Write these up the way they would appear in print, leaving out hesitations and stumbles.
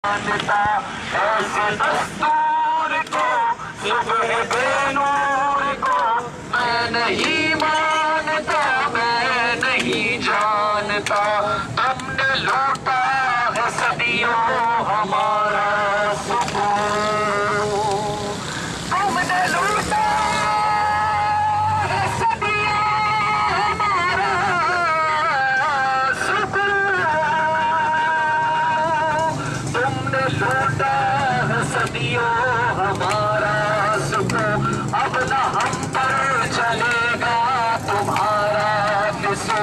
मानता ऐसे दस्तूर को, सुबह बेनूर को मैं नहीं मानता, मैं नहीं जानता। तुमने लूटा है सदियों हमारा सुकून, तुमने लूटा है सदियों हमारा सुकून, तुमने लूटा है सदियों हमारा सुकून। अब न हम पर चलेगा तुम्हारा किसू,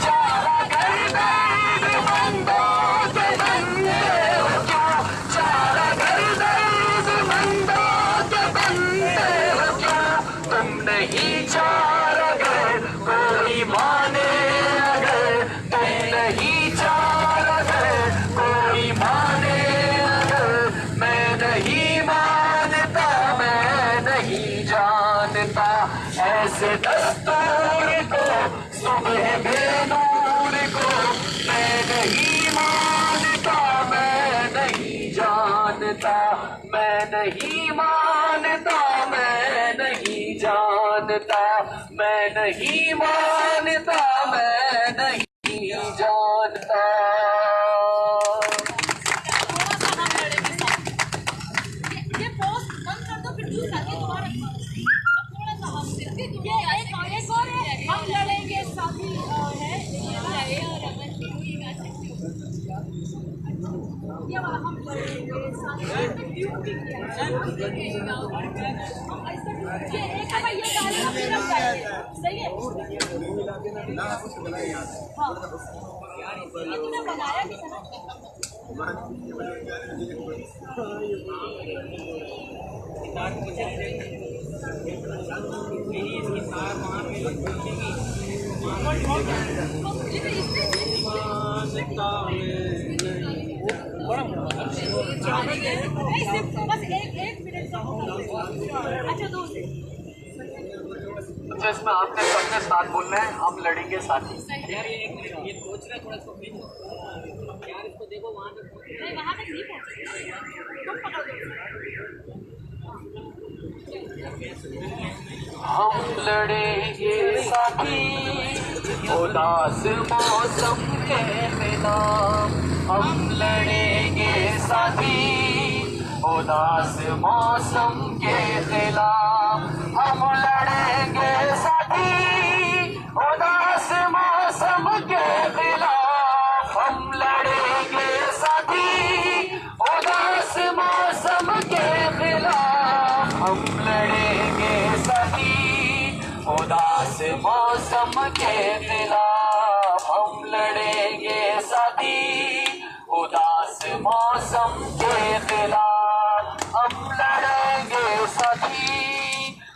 चारा घर दर्दमंदों के बंदे हो क्यों, चारा घर दर्दमंदों के बंदे हो क्यों। तुम नहीं चारा घर कोई माने अगर, तुम नहीं चारा घर कोई माने अगर। मैं नहीं मानता, मैं नहीं जानता ऐसे दस्तूर को, सुबह बेनूर को मैं नहीं मानता, मैं नहीं जानता। मैं नहीं मानता, मैं नहीं जानता। मैं नहीं मानता, मैं नहीं जानता। ये पोस्ट बंद कर दो, फिर दूसरा ये दोबारा थोड़ा सा ये एक और है, हम लड़ेंगे साथी है ये और ये वाला हम लड़ेंगे साथी में ट्यून भी किया है। ये एक है भाई, ये गाली का फिल्म गाइए, सही है। हाँ ये तूने बनाया किसे ना, बस एक मिनट का होगा। अच्छा दो से इसमें आपने सबके साथ बोलना है, हम लड़ेंगे साथी। यार ये एक मिनट, ये सोच रहा है थोड़ा इसको यार, इसको देखो वहाँ तक नहीं, वहाँ तक नहीं पहुँचे, तुम पकड़ दो। हम लड़ेंगे साथी उदास मौसम के खिलाफ, हम लड़ेंगे साथी उदास मौसम के खिलाफ। हम लड़ेंगे साथी उदास मौसम के खिलाफ, हम लड़ेंगे साथी उदास मौसम के खिलाफ। हम लड़ेंगे साथी उदास मौसम के खिलाफ, हम लड़ेंगे साथी उदास मौसम के खिलाफ। हम लड़ेंगे साथी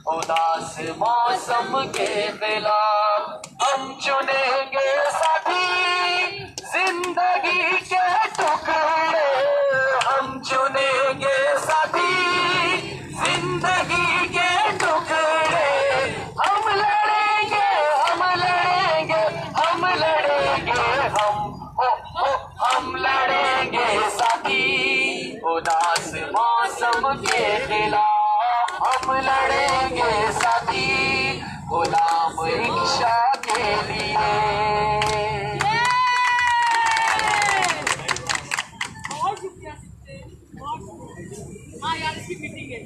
उदास मौसम के खिलाफ। हम चुनेंगे साथी जिंदगी के टुकड़े, हम चुनेंगे साथी जिंदगी के टुकड़े। हम लड़ेंगे, हम लड़ेंगे, हम लड़ेंगे, हम लड़ेंगे साथी उदास मौसम के खिलाफ। हम लड़ेंगे साथी गुलाम रिक्शा के लिए। बहुत शुक्रिया, बहुत शुक्रिया। हाँ यार, इसकी मीटिंग है।